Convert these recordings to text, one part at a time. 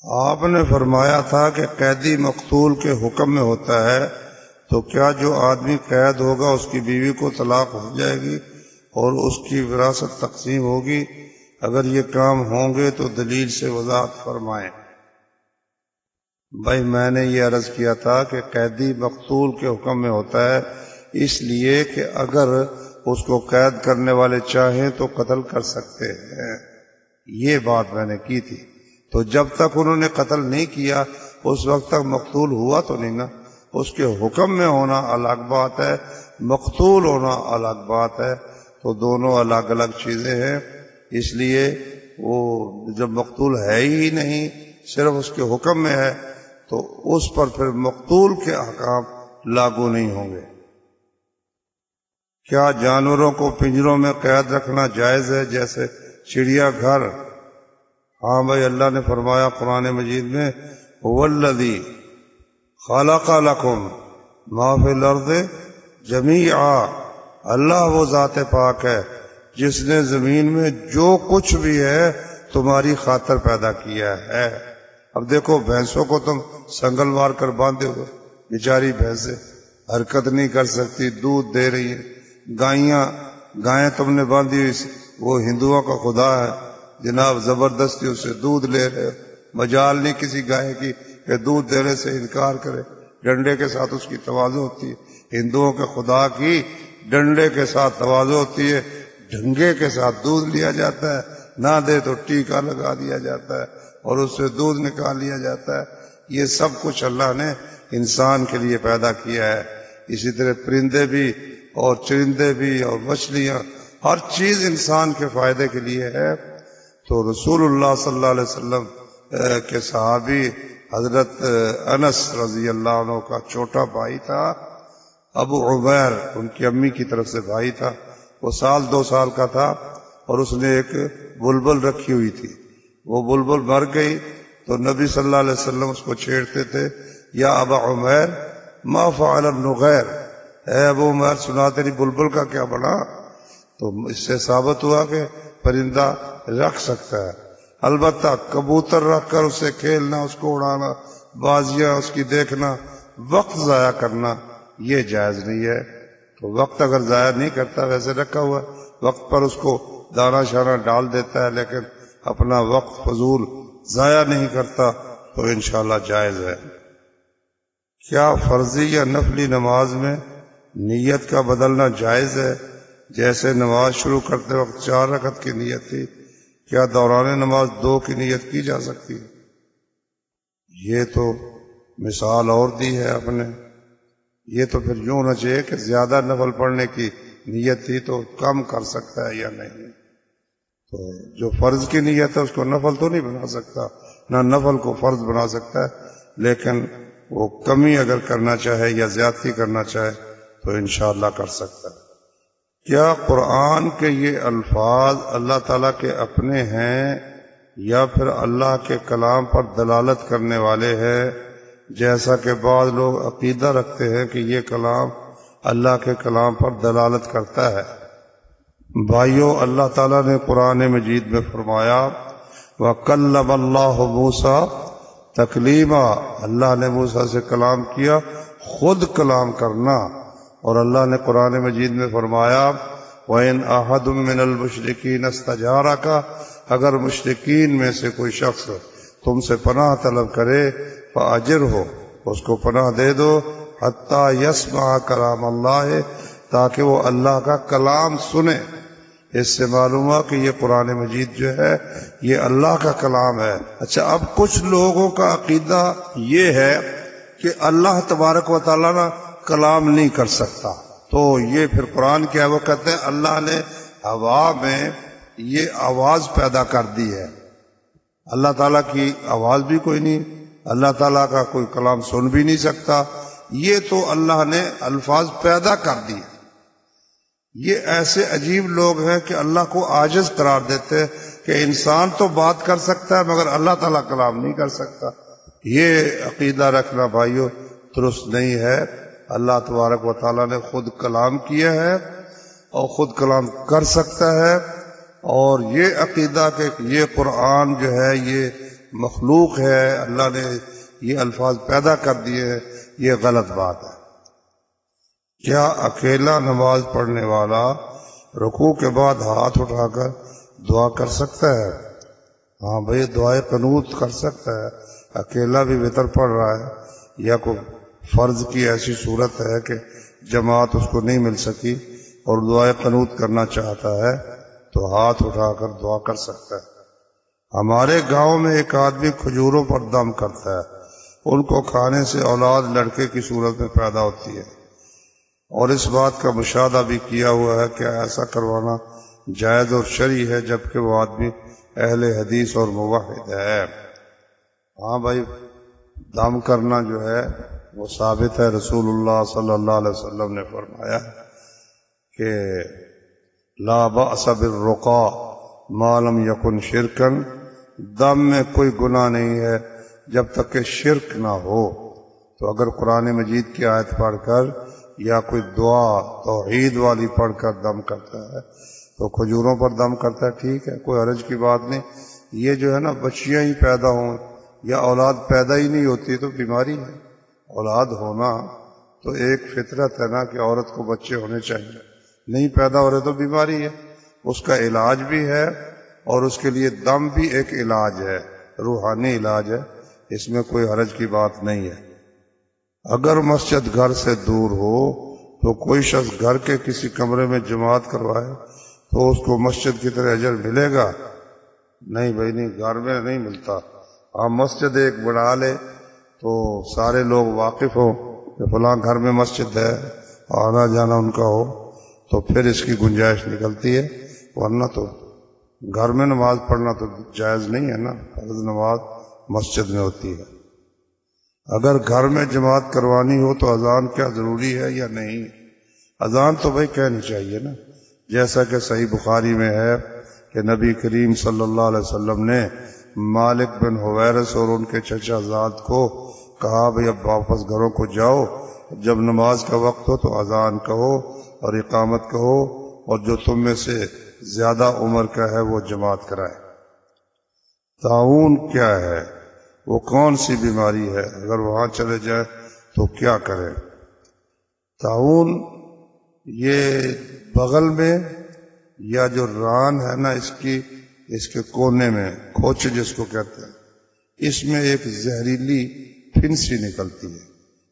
آپ نے فرمایا تھا کہ قیدی مقتول کے حکم میں ہوتا ہے، تو کیا جو آدمی قید ہوگا اس کی بیوی کو طلاق ہو جائے گی اور اس کی وراثت تقسیم ہوگی؟ اگر یہ کام ہوں گے تو دلیل سے وضاحت فرمائیں۔ بھائی میں نے یہ عرض کیا تھا کہ قیدی مقتول کے حکم میں ہوتا ہے، اس لیے کہ اگر اس کو قید کرنے والے چاہیں تو قتل کر سکتے ہیں، یہ بات میں نے کی تھی۔ تو جب تک انہوں نے قتل نہیں کیا اس وقت تک مقتول ہوا تو نہیں نا۔ اس کے حکم میں ہونا الگ بات ہے، مقتول ہونا الگ بات ہے، تو دونوں الگ الگ چیزیں ہیں۔ اس لیے وہ جب مقتول ہے ہی نہیں، صرف اس کے حکم میں ہے، تو اس پر پھر مقتول کے احکام لاگو نہیں ہوں گے۔ کیا جانوروں کو پنجروں میں قید رکھنا جائز ہے جیسے چڑیا گھر؟ ہاں بھائی، اللہ نے فرمایا قرآن مجید میں وَالَّذِي خَلَقَ لَكُمْ مَا فِي الْأَرْضِ جَمِيعًا، اللہ وہ ذات پاک ہے جس نے زمین میں جو کچھ بھی ہے تمہاری خاطر پیدا کیا ہے۔ اب دیکھو بھینسوں کو تم سنگل مار کر باندھے ہو، بیچاری بھینسیں حرکت نہیں کر سکتی، دودھ دے رہی ہیں۔ گائیں تم نے باندھی ہوئی، وہ ہندوؤں کا خدا ہے جناب، زبردستی اسے دودھ لے رہے، مجال نہیں کسی گائے کی کہ دودھ دینے سے انکار کرے۔ ڈنڈے کے ساتھ اس کی تواضع ہوتی ہے، ہندوؤں کے خدا کی ڈنڈے کے ساتھ تواضع ہوتی ہے، ڈھنگے کے ساتھ دودھ لیا جاتا ہے، نہ دے تو ٹیکا لگا دیا جاتا ہے اور اس سے دودھ نکال لیا جاتا ہے۔ یہ سب کچھ اللہ نے انسان کے لیے پیدا کیا ہے۔ اسی طرح پرندے بھی اور چرندے بھی اور مچھلیاں، ہر چیز انسان کے فائدے کے لیے ہے۔ تو رسول اللہ صلی اللہ علیہ وسلم کے صحابی حضرت انس رضی اللہ عنہ کا چھوٹا بھائی تھا ابو عمیر، ان کی امی کی طرف سے بھائی تھا۔ وہ 2 سال کا تھا اور اس نے ایک بلبل رکھی ہوئی تھی، وہ بلبل مر گئی تو نبی صلی اللہ علیہ وسلم اس کو چھیڑتے تھے، یا ابا عمیر ما فعل النغیر، اے ابو عمیر سنا تیری بلبل کا کیا بنا؟ تو اس سے ثابت ہوا کہ پرندہ رکھ سکتا ہے، البتہ کبوتر رکھ کر اسے کھیلنا، اس کو اڑانا، بازیاں اس کی دیکھنا، وقت ضائع کرنا، یہ جائز نہیں ہے۔ تو وقت اگر ضائع نہیں کرتا، ویسے رکھا ہوا وقت پر اس کو دانہ شانہ ڈال دیتا ہے لیکن اپنا وقت فضول ضائع نہیں کرتا، تو انشاءاللہ جائز ہے۔ کیا فرضی یا نفلی نماز میں نیت کا بدلنا جائز ہے؟ جیسے نماز شروع کرتے وقت 4 رکعت کی نیت تھی، کیا دوران نماز 2 کی نیت کی جا سکتی ہے؟ یہ تو مثال اور دی ہے آپ نے، یہ تو پھر یوں ہونا چاہیے کہ زیادہ نفل پڑھنے کی نیت تھی تو کم کر سکتا ہے یا نہیں۔ تو جو فرض کی نیت ہے اس کو نفل تو نہیں بنا سکتا، نہ نفل کو فرض بنا سکتا ہے، لیکن وہ کمی اگر کرنا چاہے یا زیادتی کرنا چاہے تو انشاءاللہ کر سکتا ہے۔ کیا قرآن کے یہ الفاظ اللہ تعالیٰ کے اپنے ہیں یا پھر اللہ کے کلام پر دلالت کرنے والے ہیں، جیسا کہ بعض لوگ عقیدہ رکھتے ہیں کہ یہ کلام اللہ کے کلام پر دلالت کرتا ہے؟ بھائیو، اللہ تعالیٰ نے قرآن مجید میں فرمایا وَكَلَّمَ اللَّهُ مُوسَىٰ تَكْلِيمًا، اللہ نے موسیٰ سے کلام کیا، خود کلام کرنا۔ اور اللہ نے قرآن مجید میں فرمایا وَإِنْ أَحَدٌ مِّنَ الْمُشْرِكِينَ اسْتَجَارَكَ، اگر مشرکین میں سے کوئی شخص تم سے پناہ طلب کرے فَأَجِرْهُ، اس کو پناہ دے دو، حَتَّى يَسْمَعَ كَلَامَ اللَّهِ، تاکہ وہ اللہ کا کلام سنے۔ اس سے معلوم ہوا کہ یہ قرآن مجید جو ہے یہ اللہ کا کلام ہے۔ اچھا، اب کچھ لوگوں کا عقیدہ یہ ہے کہ اللہ تبارک و تعالیٰ نا کلام نہیں کر سکتا، تو یہ پھر قرآن کیا ہے، وہ کہتے ہیں اللہ نے ہوا میں یہ آواز پیدا کر دی ہے۔ اللہ تعالیٰ کی آواز بھی کوئی نہیں، اللہ تعالیٰ کا کوئی کلام سن بھی نہیں سکتا، یہ تو اللہ نے الفاظ پیدا کر دی۔ یہ ایسے عجیب لوگ ہیں کہ اللہ کو عاجز قرار دیتے ہیں کہ انسان تو بات کر سکتا ہے مگر اللہ تعالیٰ کلام نہیں کر سکتا۔ یہ عقیدہ رکھنا بھائیو درست نہیں ہے۔ اللہ تبارک و تعالیٰ نے خود کلام کیا ہے اور خود کلام کر سکتا ہے، اور یہ عقیدہ کہ یہ قرآن جو ہے یہ مخلوق ہے، اللہ نے یہ الفاظ پیدا کر دیے ہیں، یہ غلط بات ہے۔ کیا اکیلا نماز پڑھنے والا رکوع کے بعد ہاتھ اٹھا کر دعا کر سکتا ہے؟ ہاں بھائی، دعائے قنوت کر سکتا ہے، اکیلا بھی وتر پڑھ رہا ہے یا کوئی فرض کی ایسی صورت ہے کہ جماعت اس کو نہیں مل سکی اور دعائے قنوت کرنا چاہتا ہے تو ہاتھ اٹھا کر دعا کر سکتا ہے۔ ہمارے گاؤں میں ایک آدمی کھجوروں پر دم کرتا ہے، ان کو کھانے سے اولاد لڑکے کی صورت میں پیدا ہوتی ہے، اور اس بات کا مشاہدہ بھی کیا ہوا ہے کہ ایسا کروانا جائز اور شرعی ہے، جبکہ وہ آدمی اہل حدیث اور موحد ہے۔ ہاں بھائی، دم کرنا جو ہے وہ ثابت ہے، رسول اللہ صلی اللہ علیہ وسلم نے فرمایا کہ لا بأس بالرقا ما لم یکن شرکا، دم میں کوئی گناہ نہیں ہے جب تک کہ شرک نہ ہو۔ تو اگر قرآن مجید کی آیت پڑھ کر یا کوئی دعا توحید والی پڑھ کر دم کرتا ہے تو کھجوروں پر دم کرتا ہے، ٹھیک ہے، کوئی حرج کی بات نہیں۔ یہ جو ہے نا، بچیاں ہی پیدا ہوں یا اولاد پیدا ہی نہیں ہوتی تو بیماری ہے۔ اولاد ہونا تو ایک فطرت ہے نا کہ عورت کو بچے ہونے چاہیے، نہیں پیدا ہو رہے تو بیماری ہے، اس کا علاج بھی ہے، اور اس کے لیے دم بھی ایک علاج ہے، روحانی علاج ہے، اس میں کوئی حرج کی بات نہیں ہے۔ اگر مسجد گھر سے دور ہو تو کوئی شخص گھر کے کسی کمرے میں جماعت کروائے تو اس کو مسجد کی طرح اجر ملے گا؟ نہیں بھائی نہیں، گھر میں نہیں ملتا۔ آپ مسجد ایک بنا لے تو سارے لوگ واقف ہوں کہ فلاں گھر میں مسجد ہے، آنا جانا ان کا ہو، تو پھر اس کی گنجائش نکلتی ہے، ورنہ تو گھر میں نماز پڑھنا تو جائز نہیں ہے نا، فرض نماز مسجد میں ہوتی ہے۔ اگر گھر میں جماعت کروانی ہو تو اذان کیا ضروری ہے یا نہیں؟ اذان تو بھائی کہنی چاہیے نا، جیسا کہ صحیح بخاری میں ہے کہ نبی کریم صلی اللہ علیہ وسلم نے مالک بن حویرث اور ان کے چچا زاد کو کہا بھئی اب واپس گھروں کو جاؤ، جب نماز کا وقت ہو تو اذان کہو اور اقامت کہو، اور جو تم میں سے زیادہ عمر کا ہے وہ جماعت کرائے۔ طاعون کیا ہے؟ وہ کون سی بیماری ہے؟ اگر وہاں چلے جائے تو کیا کریں؟ طاعون یہ بغل میں یا جو ران ہے نا اس کے کونے میں، کھوچ جس کو کہتے ہیں، اس میں ایک زہریلی پھنسی نکلتی ہے،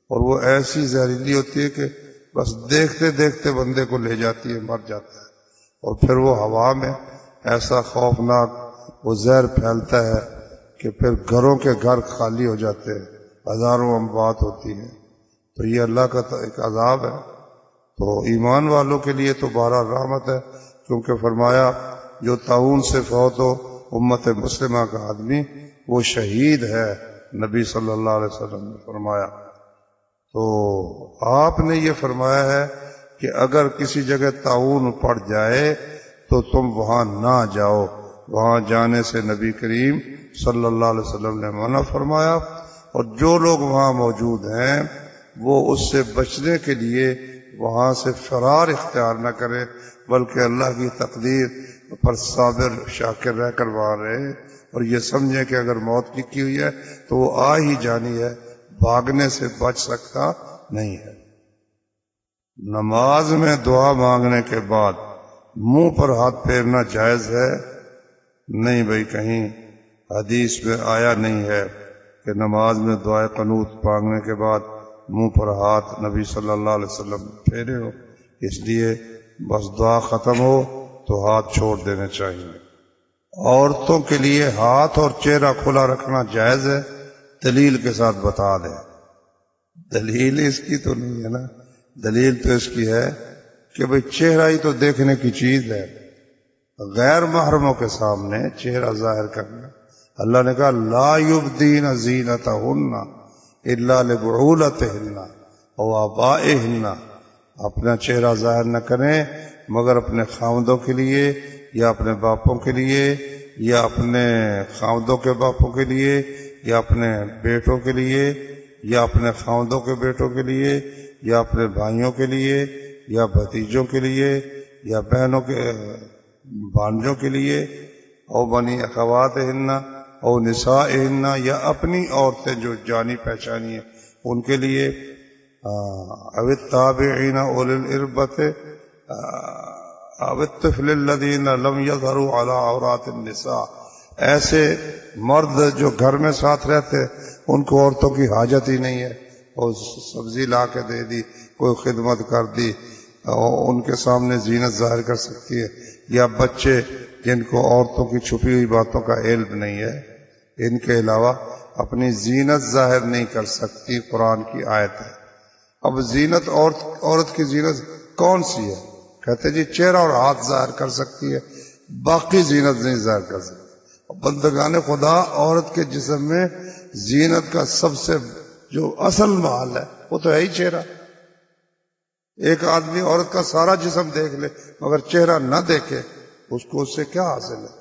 اور وہ ایسی زہریلی ہوتی ہے کہ بس دیکھتے دیکھتے بندے کو لے جاتی ہے، مر جاتا ہے، اور پھر وہ ہوا میں ایسا خوفناک وہ زہر پھیلتا ہے کہ پھر گھروں کے گھر خالی ہو جاتے ہیں، ہزاروں اموات ہوتی ہیں۔ تو یہ اللہ کا ایک عذاب ہے۔ تو ایمان والوں کے لیے تو بہرحال رحمت ہے، کیونکہ فرمایا جو طاعون سے فوت ہو امت مسلمہ کا آدمی وہ شہید ہے، نبی صلی اللہ علیہ وسلم نے فرمایا۔ تو آپ نے یہ فرمایا ہے کہ اگر کسی جگہ طاعون پڑ جائے تو تم وہاں نہ جاؤ، وہاں جانے سے نبی کریم صلی اللہ علیہ وسلم نے منع فرمایا، اور جو لوگ وہاں موجود ہیں وہ اس سے بچنے کے لیے وہاں سے فرار اختیار نہ کرے، بلکہ اللہ کی تقدیر پر صابر شاکر رہ کر وہاں رہے، اور یہ سمجھے کہ اگر موت لکھی ہوئی ہے تو وہ آ ہی جانی ہے، بھاگنے سے بچ سکتا نہیں ہے۔ نماز میں دعا مانگنے کے بعد منہ پر ہاتھ پھیرنا جائز ہے؟ نہیں بھائی، کہیں حدیث میں آیا نہیں ہے کہ نماز میں دعائے قنوت مانگنے کے بعد منہ پر ہاتھ نبی صلی اللہ علیہ وسلم پھیرے ہو، اس لیے بس دعا ختم ہو تو ہاتھ چھوڑ دینے چاہیے۔ عورتوں کے لیے ہاتھ اور چہرہ کھلا رکھنا جائز ہے؟ دلیل کے ساتھ بتا دیں۔ دلیل اس کی تو نہیں ہے نا، دلیل تو اس کی ہے کہ بھئی چہرہ ہی تو دیکھنے کی چیز ہے، غیر محرموں کے سامنے چہرہ ظاہر کرنا، اللہ نے کہا لا یبدین زینتہن الا لبعولتہن او آبائہن، اپنا چہرہ ظاہر نہ کریں مگر اپنے خاوندوں کے لیے یا اپنے باپوں کے لیے یا اپنے خاوندوں کے باپوں کے لیے یا اپنے بیٹوں کے لیے یا اپنے خاوندوں کے بیٹوں کے لیے یا اپنے بھائیوں کے لیے یا بھتیجوں کے لیے یا بہنوں کے بھانجوں کے لیے، او بنی اخواتہن، اور نسائہن یا اپنی عورتیں جو جانی پہچانی ہیں ان کے لیے، او التابعین اولی الاربۃ او الطفل الذین لم یظہروا علی عورات النساء، ایسے مرد جو گھر میں ساتھ رہتے ان کو عورتوں کی حاجت ہی نہیں ہے، اور سبزی لا کے دے دی، کوئی خدمت کر دی، ان کے سامنے زینت ظاہر کر سکتی ہے، یا بچے جن کو عورتوں کی چھپی ہوئی باتوں کا علم نہیں ہے، ان کے علاوہ اپنی زینت ظاہر نہیں کر سکتی، قرآن کی آیت ہے۔ اب زینت عورت کی زینت کون سی ہے؟ کہتے جی چہرہ اور ہاتھ ظاہر کر سکتی ہے، باقی زینت نہیں ظاہر کر سکتی۔ بندگان خدا عورت کے جسم میں زینت کا سب سے جو اصل محل ہے وہ تو ہے ہی چہرہ۔ ایک آدمی عورت کا سارا جسم دیکھ لے مگر چہرہ نہ دیکھے، اس کو اس سے کیا حاصل ہے؟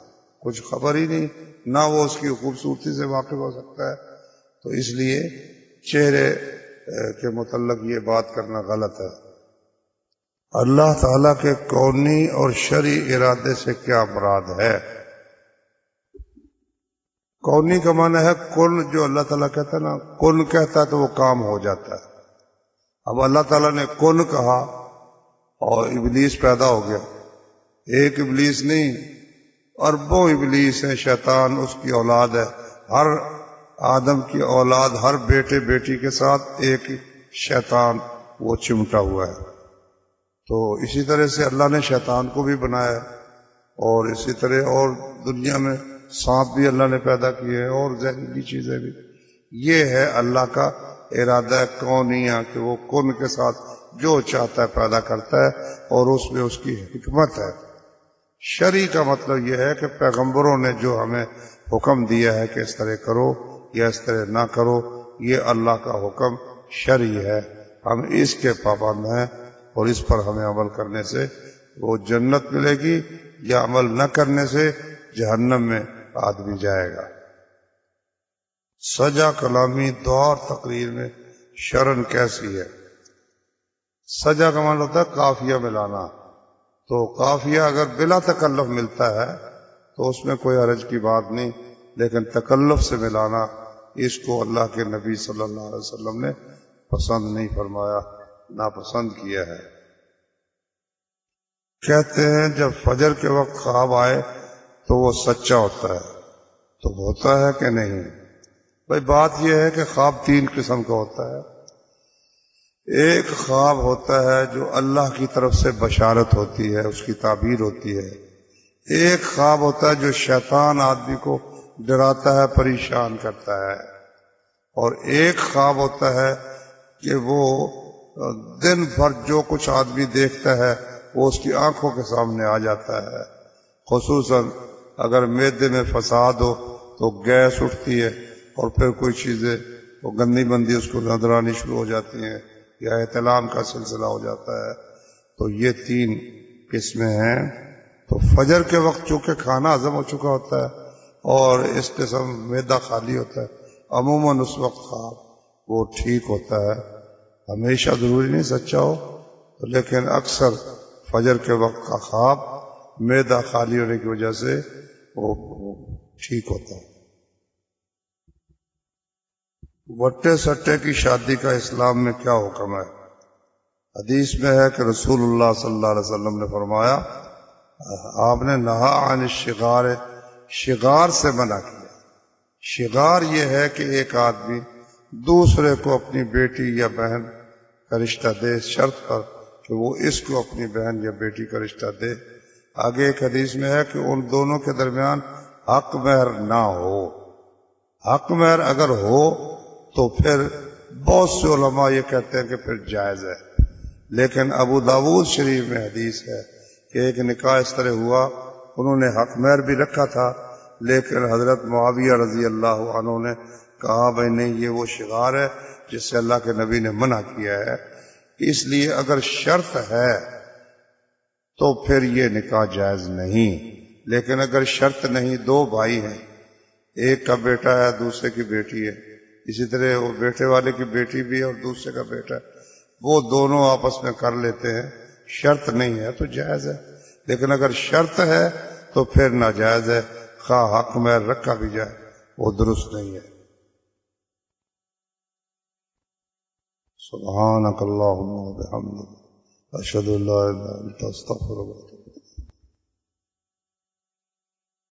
کچھ خبر ہی نہیں، نہ وہ اس کی خوبصورتی سے واقف ہو سکتا ہے۔ تو اس لیے چہرے کے متعلق یہ بات کرنا غلط ہے۔ اللہ تعالیٰ کے کونی اور شرعی ارادے سے کیا مراد ہے؟ کونی کا معنی ہے کن، جو اللہ تعالیٰ کہتا ہے نا، کن کہتا ہے تو وہ کام ہو جاتا ہے۔ اب اللہ تعالیٰ نے کن کہا اور ابلیس پیدا ہو گیا۔ ایک ابلیس نہیں، اربوں ابلیس ہیں، شیطان اس کی اولاد ہے۔ ہر آدم کی اولاد، ہر بیٹے بیٹی کے ساتھ ایک شیطان وہ چمٹا ہوا ہے۔ تو اسی طرح سے اللہ نے شیطان کو بھی بنایا ہے، اور اسی طرح اور دنیا میں سانپ بھی اللہ نے پیدا کیے ہیں، اور زہریلی چیزیں بھی۔ یہ ہے اللہ کا ارادہ کونیہ کہ وہ کن کے ساتھ جو چاہتا ہے پیدا کرتا ہے، اور اس میں اس کی حکمت ہے۔ شرعی کا مطلب یہ ہے کہ پیغمبروں نے جو ہمیں حکم دیا ہے کہ اس طرح کرو یا اس طرح نہ کرو، یہ اللہ کا حکم شرعی ہے، ہم اس کے پابند ہیں، اور اس پر ہمیں عمل کرنے سے وہ جنت ملے گی، یا عمل نہ کرنے سے جہنم میں آدمی جائے گا۔ سجا کلامی دعا اور تقریر میں شرن کیسی ہے؟ سجا کا معنی ہوتا ہے قافیہ ملانا، تو قافیہ اگر بلا تکلف ملتا ہے تو اس میں کوئی حرج کی بات نہیں، لیکن تکلف سے ملانا اس کو اللہ کے نبی صلی اللہ علیہ وسلم نے پسند نہیں فرمایا، ناپسند کیا ہے۔ کہتے ہیں جب فجر کے وقت خواب آئے تو وہ سچا ہوتا ہے، تو ہوتا ہے کہ نہیں؟ بھائی بات یہ ہے کہ خواب تین قسم کا ہوتا ہے۔ ایک خواب ہوتا ہے جو اللہ کی طرف سے بشارت ہوتی ہے، اس کی تعبیر ہوتی ہے۔ ایک خواب ہوتا ہے جو شیطان آدمی کو ڈراتا ہے، پریشان کرتا ہے۔ اور ایک خواب ہوتا ہے کہ وہ دن بھر جو کچھ آدمی دیکھتا ہے وہ اس کی آنکھوں کے سامنے آ جاتا ہے۔ خصوصاً اگر معدے میں فساد ہو تو گیس اٹھتی ہے، اور پھر کوئی چیزیں وہ گندی بندی اس کو نظر آنی شروع ہو جاتی ہیں، یا احتلام کا سلسلہ ہو جاتا ہے۔ تو یہ تین قسمیں ہیں۔ تو فجر کے وقت چونکہ کھانا ہضم ہو چکا ہوتا ہے اور اس قسم معدہ خالی ہوتا ہے، عموماً اس وقت خواب وہ ٹھیک ہوتا ہے۔ ہمیشہ ضروری نہیں سچا ہو، لیکن اکثر فجر کے وقت کا خواب معدہ خالی ہونے کی وجہ سے وہ ٹھیک ہوتا ہے۔ وٹے سٹے کی شادی کا اسلام میں کیا حکم ہے؟ حدیث میں ہے کہ رسول اللہ صلی اللہ علیہ وسلم نے فرمایا، آپ نے نہا عن الشغار، شغار سے منع کیا۔ شغار یہ ہے کہ ایک آدمی دوسرے کو اپنی بیٹی یا بہن کا رشتہ دے، شرط پر کہ وہ اس کو اپنی بہن یا بیٹی کا رشتہ دے۔ آگے ایک حدیث میں ہے کہ ان دونوں کے درمیان حق مہر نہ ہو۔ حق مہر اگر ہو تو پھر بہت سے علماء یہ کہتے ہیں کہ پھر جائز ہے، لیکن ابو داود شریف میں حدیث ہے کہ ایک نکاح اس طرح ہوا، انہوں نے حق مہر بھی رکھا تھا، لیکن حضرت معاویہ رضی اللہ عنہ نے کہا بھائی نہیں، یہ وہ شغار ہے جس سے اللہ کے نبی نے منع کیا ہے۔ اس لیے اگر شرط ہے تو پھر یہ نکاح جائز نہیں، لیکن اگر شرط نہیں، دو بھائی ہیں، ایک کا بیٹا ہے دوسرے کی بیٹی ہے، اسی طرح وہ بیٹے والے کی بیٹی بھی ہے اور دوسرے کا بیٹا ہے، وہ دونوں آپس میں کر لیتے ہیں، شرط نہیں ہے تو جائز ہے، لیکن اگر شرط ہے تو پھر ناجائز ہے، خواہ حق مہر رکھا بھی جائے وہ درست نہیں ہے. سبحانک اللہم و بحمدک اشہد ان لا الہ الا انت استغفرک.